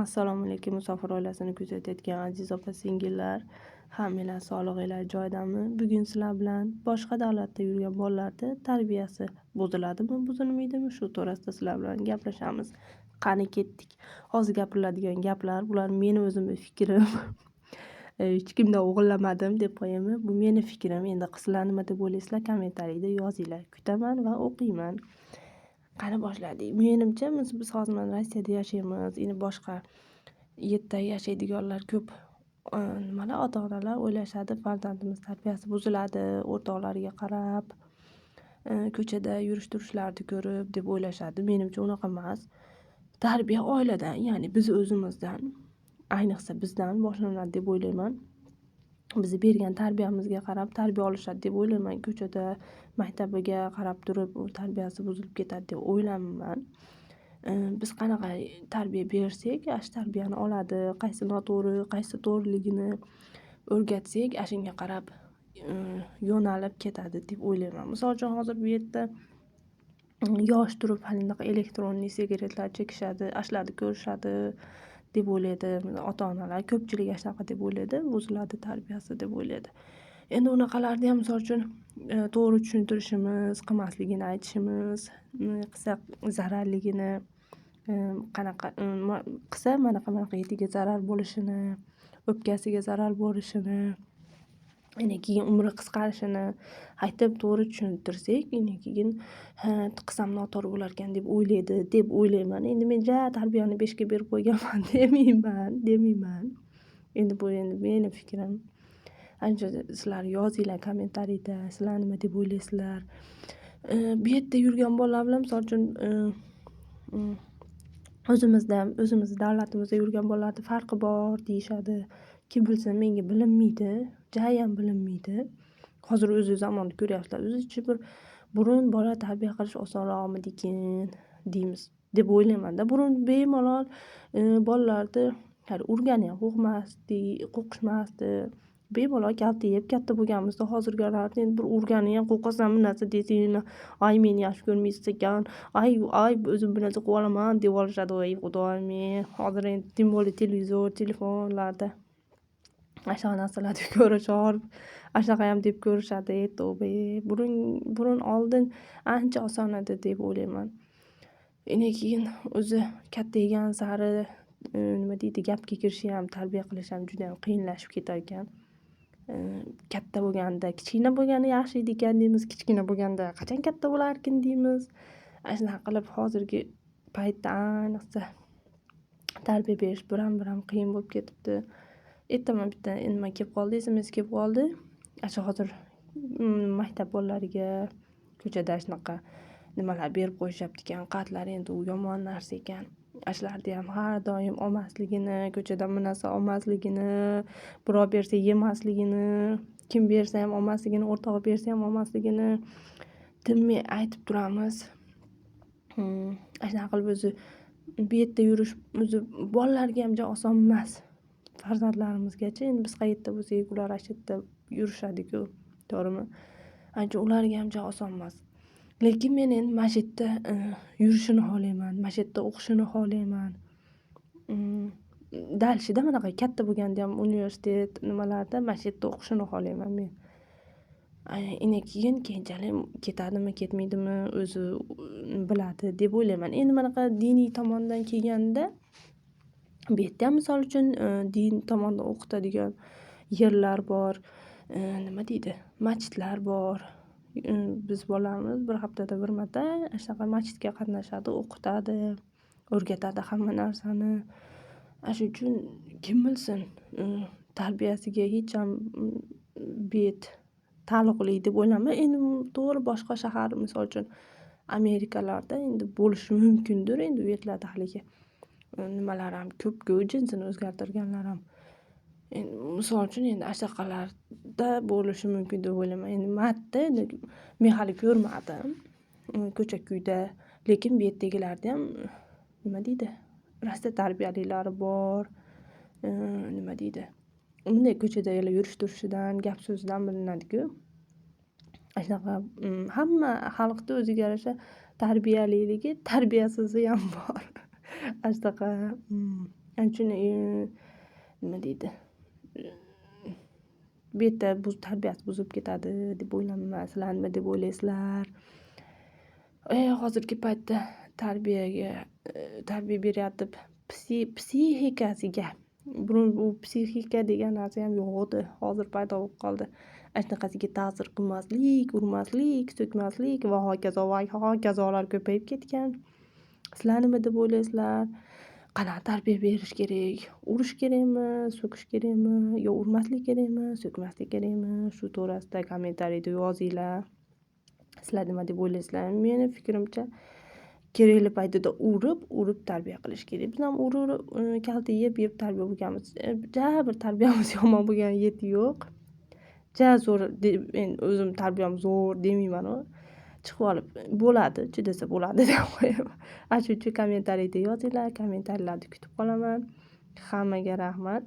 Assalomu alaykum, musofir oilasini kuzatayotgan aziz opa-singillar, hammalar sog'lig'inglar joyidami? Bugun sizlar bilan boshqa davlatda yurgan bolalarni tarbiyasi buziladimi, buzilmaydimi, shu to'g'risida sizlar bilan gaplashamiz. Qani ketdik. Hozir gapiriladigan gaplar, bular meni o'zimning fikrim. Hech kimdan o'g'irlamadim deb qo'yaman. Bu meni fikrim. Endi qizlar nima deb o'ylaysizlar, kommentariyda yozinglar. Kutaman va o'qiyman. Qani boshladik. Menimcha biz hozir mana Rossiyada yashaymiz. Endi boshqa yerda yashaydiganlar ko'p nimalar ota-onalar o'ylashadi, farzandimiz tarbiyasi buziladi, o'rtoqlariga qarab, ko'chada yurish-turishlarni ko'rib deb o'ylashadi. Menimcha unaqa emas. Tarbiya oiladan, ya'ni biz o'zimizdan, ayniqsa bizdan boshlanadi deb o'ylayman. Bizni bergan tarbiyamizga qarab tarbiya olishadi deb o'ylayman. Ko'chada maktabiga qarab turib u tarbiyasi buzilib ketadi deb o'ylamayman. Biz qanaqa tarbiya bersak, shu tarbiyani oladi. Qaysi noto'g'ri, qaysi to'g'riligini o'rgatsak, shunga qarab yo'nalib ketadi deb o'ylayman. Misol uchun hozir bu yerda yosh turib halinaqa elektronli sigaretlar chekishadi, ashlarni ko'rishadi deb o'ylaydi ota-onalar. Ko'pchilik shunaqa deb o'ylaydi, buziladi tarbiyasi deb o'ylaydi. Endi unaqalarni ham misol uchun to'g'ri tushuntirishimiz, qilmasligini aytishimiz, qilsa zararligini, qanaqa qilsa manaqa yetiga zarar bo'lishini, o'pkasiga zarar bo'lishini, keyin umri qisqarishini aytib to'g'ri tushuntirsak, keyin qilsam noto'g'ri bo'larkan deb o'ylaydi deb o'ylayman. Endi men tarbiyani 5 ga berib qo'yganman demayman. Endi bu meni fikrim. Ancha sizlar yozinglar kommentariyda, sizlar nima deb o'ylaysizlar. Bu yerda yurgan bolalar bilan misol uchun o'zimizni davlatimizda yurgan bolalarning farqi bor deyishadi. Kim bilsa menga bilinmaydi, jayam bilinmaydi. Hozir o'zi zamonni ko'ryapsizlar. O'zicha bir burun bola tarbiya qilish osonroqmidikin deymiz deb o'ylayman-da. Burun bemalol bolalarni urgani ham qo'rqishmasdi. Bemalol kalta yeb katta bo'lganimizda hozirgilarni endi bir urgani ham qo'rqasan bir narsa desang, ay meni yaxshi ko'rmaysiz ekan, ay o'zim bir narsa qilib olaman deb olishadi. Voy xudoyim, hozir endi tim bo'ldi televizor, telefonlarda shunaqa narsalarni ko'rish olib, shunaqa ham deb ko'rishadi. Tavba, burun oldin ancha oson edi deb o'ylayman. Keyin o'zi kattaygan sari nima deydi, gapga kirishi ham, tarbiya qilish ham juda ham qiyinlashib ketar ekan. Katta bo'lganda, kichkina bo'lganda yaxshi edi ekan deymiz, kichkina bo'lganda qachon katta bo'larkin deymiz. Shunaqa qilib hozirgi paytda ayniqsa tarbiya berish biram qiyin bo'lib ketibdi. Ertaman bitta nima kelib qoldi, SMS kelib qoldi. Shu hozir maktab bolalariga ko'chada shunaqa nimalar berib qo'yishyapti ekan. Qartlar endi u yomon narsa ekan. Ashlarni ham har doim olmasligini, ko'chadan bir narsa olmasligini, birov bersa yemasligini, kim bersa ham olmasligini, o'rtog'i bersa ham olmasligini tinmay aytib turamiz. Shunaqa qilib o'zi bu yerda yurish o'zi bolalarga ham oson emas. Farzandlarimizgacha endi biz qayerda bo'lsak, ular shu yerda yurishadi-ku, to'g'rimi? Ancha ularga ham oson emas. Lekin men endi mana shu yerda yurishini xohlayman, mana shu yerda o'qishini xohlayman. Dalshida manaqa katta bo'lganda ham universitet nimalarda mana shu yerda o'qishini xohlayman men. Keyinchalik ketadimi, ketmaydimi o'zi biladi deb o'ylayman. Endi manaqa diniy tomondan kelganda bu yerda ham misol uchun din tomondan o'qitadigan yerlar bor. Nima deydi? Masjidlar bor. Biz bolalarimiz bir haftada bir marta shunaqa masjidga qatnashadi, o'qitadi, o'rgatadi hamma narsani. Shuning uchun kim bilsin, tarbiyasiga hech ham bet taalluqli deb o'ylayman. Endi to'g'ri boshqa shahar, misol uchun Amerikalarda endi bo'lishi mumkindir. Endi u yerlarda haligi nimalar ham ko'p-ku, jinsini o'zgartirganlar ham. Misol uchun endi ashaqalarda bo'lishi mumkin deb o'ylayman. Endi martda men hali ko'rmadim ko'cha-kuyda, lekin bu yerdagilarda ham nima deydi, rosa tarbiyalilari bor. Nima deydi, bunday ko'chada yurish-turishidan, gap so'zidan bilinadi-ku. Shunaqa hamma xalqda o'ziga yarasha tarbiyaliligi, tarbiyasizi ham bor. Shunaqa shuni nima deydi, bu yerda tarbiyasi buzilib ketadi deb o'ylayman. Sizlar nima deb o'ylaysizlar? Hozirgi paytda tarbiya beryapti psixikasiga. Burun bu psixika degan narsa ham yo'q edi. Hozir paydo bo'lib qoldi. Anaqasiga ta'sir qilmaslik, urmaslik, so'kmaslik va hokazolar ko'payib ketgan. Sizlar nima deb o'ylaysizlar? Qanaqa tarbiya berish kerak? Urish kerakmi, so'kish kerakmi, yo urmaslik kerakmi, so'kmaslik kerakmi? Shu to'g'risida kommentariyda yozinglar. Sizlar nima deb o'ylaysizlar? Meni fikrimcha kerakli paytida urib tarbiya qilish kerak. Biz ham urib kalta yeb tarbiya bo'lganmiz. Bir tarbiyamiz yomon bo'lgan yeti yo'q. Zo'r men o'zim tarbiyam zo'r demayman. Chiqib olib bo'ladi, chidasa bo'ladi deb qo'yaman. Shuning uchun kommentariyda yozinglar. Kommentariyalarni kutib qolaman. Hammaga rahmat.